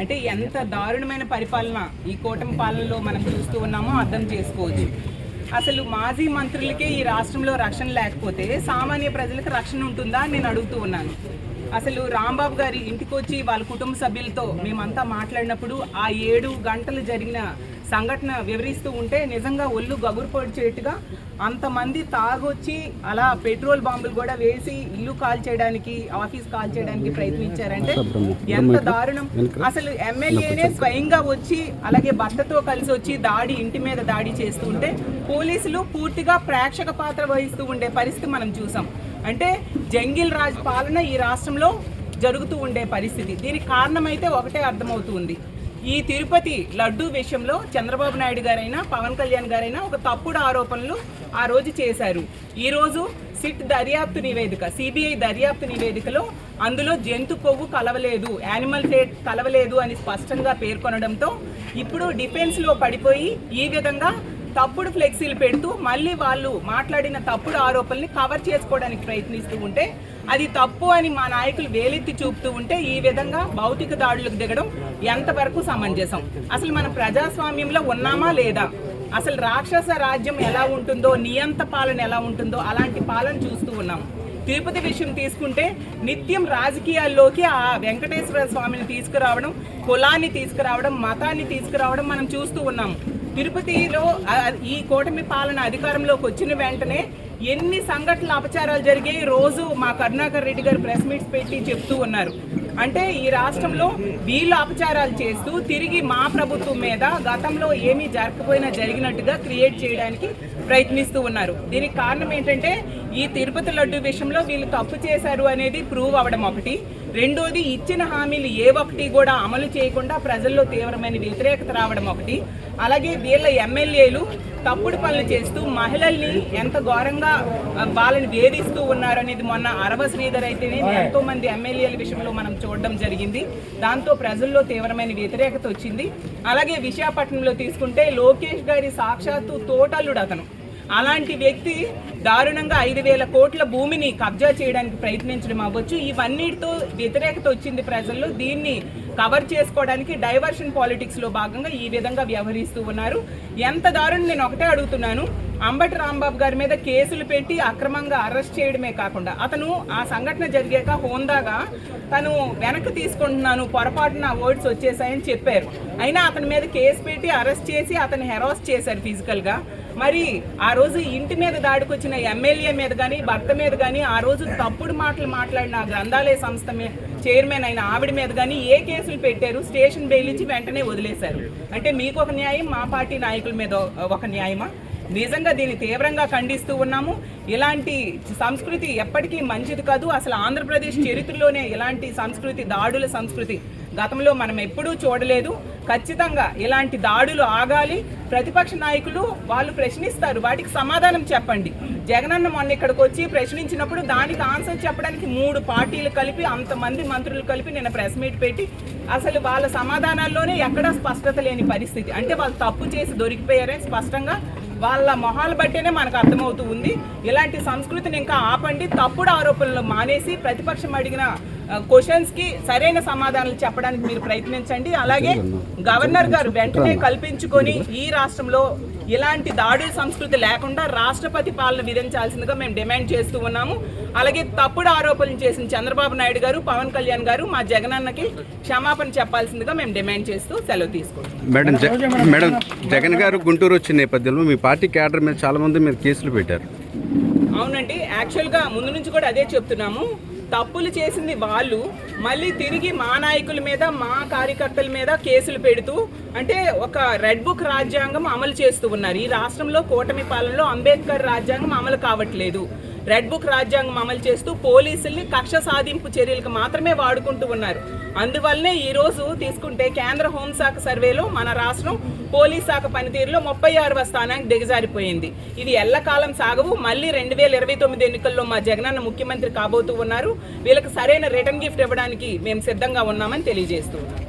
అంటే ఎంత దారుణమైన పరిపాలన ఈ కూటమి పాలనలో మనం చూస్తూ ఉన్నామో అర్థం చేసుకోవచ్చు. అసలు మాజీ మంత్రులకే ఈ రాష్ట్రంలో రక్షణ లేకపోతే సామాన్య ప్రజలకు రక్షణ ఉంటుందా అని నేను అడుగుతూ ఉన్నాను. అసలు రాంబాబు గారి ఇంటికి వచ్చి వాళ్ళ కుటుంబ సభ్యులతో మేమంతా మాట్లాడినప్పుడు ఆ 7 గంటలు జరిగిన సంఘటన వివరిస్తూ ఉంటే నిజంగా ఒళ్ళు గగురుపొడిచేట్టుగా అంతమంది తాగొచ్చి అలా పెట్రోల్ బాంబులు కూడా వేసి ఇల్లు కాల్ చేయడానికి, ఆఫీస్ కాల్ చేయడానికి ప్రయత్నించారంటే ఎంత దారుణం. అసలు ఎమ్మెల్యేనే స్వయంగా వచ్చి అలాగే భర్తతో కలిసి వచ్చి ఇంటి మీద దాడి చేస్తూ ఉంటే పోలీసులు పూర్తిగా ప్రేక్షక పాత్ర వహిస్తూ ఉండే పరిస్థితి మనం చూసాం. అంటే జంగిల్ రాజ్ పాలన ఈ రాష్ట్రంలో జరుగుతూ ఉండే పరిస్థితి. దీనికి కారణమైతే ఒకటే అర్థమవుతుంది. ఈ తిరుపతి లడ్డూ విషయంలో చంద్రబాబు నాయుడు గారైనా పవన్ కళ్యాణ్ గారైనా ఒక తప్పుడు ఆరోపణలు ఆ రోజు చేశారు. ఈరోజు సిట్ దర్యాప్తు నివేదిక, సిబిఐ దర్యాప్తు నివేదికలో అందులో జంతు కొవ్వు కలవలేదు, యానిమల్ ఫేట్ కలవలేదు అని స్పష్టంగా పేర్కొనడంతో ఇప్పుడు డిఫెన్స్లో పడిపోయి ఈ విధంగా తప్పుడు ఫ్లెక్సీలు పెడుతూ మళ్ళీ వాళ్ళు మాట్లాడిన తప్పుడు ఆరోపణల్ని కవర్ చేసుకోవడానికి ప్రయత్నిస్తూ ఉంటే అది తప్పు అని మా నాయకులు వేలెత్తి చూపుతూ ఉంటే ఈ విధంగా భౌతిక దాడులకు దిగడం ఎంతవరకు సమంజసం? అసలు మనం ప్రజాస్వామ్యంలో ఉన్నామా లేదా? అసలు రాక్షస రాజ్యం ఎలా ఉంటుందో, నియంత పాలన ఎలా ఉంటుందో అలాంటి పాలన చూస్తూ ఉన్నాం. తిరుపతి విషయం తీసుకుంటే నిత్యం రాజకీయాల్లోకి ఆ వెంకటేశ్వర స్వామిని తీసుకురావడం, కులాన్ని తీసుకురావడం, మతాన్ని తీసుకురావడం మనం చూస్తూ ఉన్నాము. తిరుపతిలో ఈ కూటమి పాలన అధికారంలోకి వచ్చిన వెంటనే ఎన్ని సంఘటనలు అపచారాలు జరిగాయి రోజు మా కరుణాకర్ రెడ్డి గారు ప్రెస్ మీట్స్ పెట్టి చెప్తూ ఉన్నారు. అంటే ఈ రాష్ట్రంలో వీళ్ళు అపచారాలు చేస్తూ తిరిగి మా ప్రభుత్వం మీద గతంలో ఏమీ జరగకపోయినా జరిగినట్టుగా క్రియేట్ చేయడానికి ప్రయత్నిస్తూ ఉన్నారు. దీనికి కారణం ఏంటంటే ఈ తిరుపతి లడ్డు విషయంలో వీళ్ళు తప్పు చేశారు అనేది ప్రూవ్ అవ్వడం ఒకటి. రెండోది ఇచ్చిన హామీలు ఏ ఒక్కటి కూడా అమలు చేయకుండా ప్రజల్లో తీవ్రమైన వ్యతిరేకత రావడం ఒకటి. అలాగే వీళ్ళ ఎమ్మెల్యేలు తప్పుడు పనులు చేస్తూ మహిళల్ని ఎంత ఘోరంగా వాళ్ళని వేధిస్తూ ఉన్నారనేది మొన్న అరవ శ్రీధర్ అయితేనే ఎంతో మంది ఎమ్మెల్యేల విషయంలో మనం చూడడం జరిగింది. దాంతో ప్రజల్లో తీవ్రమైన వ్యతిరేకత వచ్చింది. అలాగే విశాఖపట్నంలో తీసుకుంటే లోకేష్ గారి సాక్షాత్తు తోటల్లుడు అతను. అలాంటి వ్యక్తి దారుణంగా 5,000 కోట్ల భూమిని కబ్జా చేయడానికి ప్రయత్నించడం అవ్వచ్చు. ఇవన్నిటితో వ్యతిరేకత వచ్చింది ప్రజల్లో. దీన్ని కవర్ చేసుకోవడానికి డైవర్షన్ పాలిటిక్స్లో భాగంగా ఈ విధంగా వ్యవహరిస్తూ ఉన్నారు. ఎంత దారుణం నేను ఒకటే అడుగుతున్నాను. అంబటి రాంబాబు గారి మీద కేసులు పెట్టి అక్రమంగా అరెస్ట్ చేయడమే కాకుండా అతను ఆ సంఘటన జరిగాక హోందాగా తను వెనక్కి తీసుకుంటున్నాను, పొరపాటున వర్డ్స్ వచ్చేసాయని చెప్పారు. అయినా అతని మీద కేసు పెట్టి అరెస్ట్ చేసి అతన్ని హెరాస్ చేశారు ఫిజికల్గా. మరి ఆ రోజు ఇంటి మీద దాడికి వచ్చిన ఎమ్మెల్యే మీద కానీ భర్త మీద కానీ ఆ రోజు తప్పుడు మాటలు మాట్లాడిన గ్రంథాలయ సంస్థ చైర్మన్ అయిన ఆవిడ మీద కానీ ఏ కేసులు పెట్టారు? స్టేషన్ బెయిల్ ఇచ్చి వెంటనే వదిలేశారు. అంటే మీకు ఒక న్యాయం, మా పార్టీ నాయకుల మీద ఒక న్యాయమా? నిజంగా దీన్ని తీవ్రంగా ఖండిస్తూ ఉన్నాము. ఇలాంటి సంస్కృతి ఎప్పటికీ మంచిది కాదు. అసలు ఆంధ్రప్రదేశ్ చరిత్రలోనే ఇలాంటి సంస్కృతి, దాడుల సంస్కృతి గతంలో మనం ఎప్పుడూ చూడలేదు. ఖచ్చితంగా ఇలాంటి దాడులు ఆగాలి. ప్రతిపక్ష నాయకులు వాళ్ళు ప్రశ్నిస్తారు, వాటికి సమాధానం చెప్పండి. జగనన్న మొన్న ఇక్కడికి వచ్చి ప్రశ్నించినప్పుడు దానికి ఆన్సర్ చెప్పడానికి 3 పార్టీలు కలిపి, అంతమంది మంత్రులు కలిపి నిన్న ప్రెస్ మీట్ పెట్టి అసలు వాళ్ళ సమాధానాల్లోనే ఎక్కడా స్పష్టత లేని పరిస్థితి. అంటే వాళ్ళు తప్పు చేసి దొరికిపోయారని స్పష్టంగా వాళ్ళ మొహాలు బట్టేనే మనకు అర్థమవుతూ ఉంది. ఇలాంటి సంస్కృతిని ఇంకా ఆపండి. తప్పుడు ఆరోపణలు మానేసి ప్రతిపక్షం అడిగిన క్వశ్చన్స్కి సరైన సమాధానాలు చెప్పడానికి మీరు ప్రయత్నించండి. అలాగే గవర్నర్ గారు వెంటనే కల్పించుకొని ఈ రాష్ట్రంలో ఇలాంటి దాడుల సంస్కృతి లేకుండా రాష్ట్రపతి పాలన విధించాల్సిందిగా మేము డిమాండ్ చేస్తూ ఉన్నాము. అలాగే తప్పుడు ఆరోపణలు చేసిన చంద్రబాబు నాయుడు గారు, పవన్ కళ్యాణ్ గారు మా జగనన్నకి క్షమాపణ చెప్పాల్సిందిగా మేము డిమాండ్ చేస్తూ సెలవు తీసుకుంటాం. మేడం, జగన్ గారు గుంటూరు వచ్చిన నేపథ్యంలో మీ పార్టీ క్యాడర్ మీద చాలా మంది మీరు కేసులు పెట్టారు. అవునండి, యాక్చువల్గా ముందు నుంచి కూడా అదే చెప్తున్నాము. తప్పులు చేసింది వాళ్ళు మళ్ళీ తిరిగి మా నాయకుల మీద, మా కార్యకర్తల మీద కేసులు పెడుతూ అంటే ఒక రెడ్ బుక్ రాజ్యాంగం అమలు చేస్తూ ఉన్నారు. ఈ రాష్ట్రంలో కూటమి పాలనలో అంబేద్కర్ రాజ్యాంగం అమలు కావట్లేదు. రెడ్ బుక్ రాజ్యాంగం అమలు చేస్తూ పోలీసుల్ని కక్ష సాధింపు చర్యలకు మాత్రమే వాడుకుంటూ ఉన్నారు. అందువల్లనే ఈరోజు తీసుకుంటే కేంద్ర హోంశాఖ సర్వేలో మన రాష్ట్రం పోలీస్ శాఖ పనితీరులో 36వ స్థానానికి దిగజారిపోయింది. ఇది ఎల్లకాలం సాగవు. మళ్ళీ 2029 ఎన్నికల్లో మా జగనన్న ముఖ్యమంత్రి కాబోతూ ఉన్నారు. వీళ్ళకి సరైన రిటర్న్ గిఫ్ట్ ఇవ్వడానికి మేము సిద్ధంగా ఉన్నామని తెలియజేస్తూ ఉన్నాం.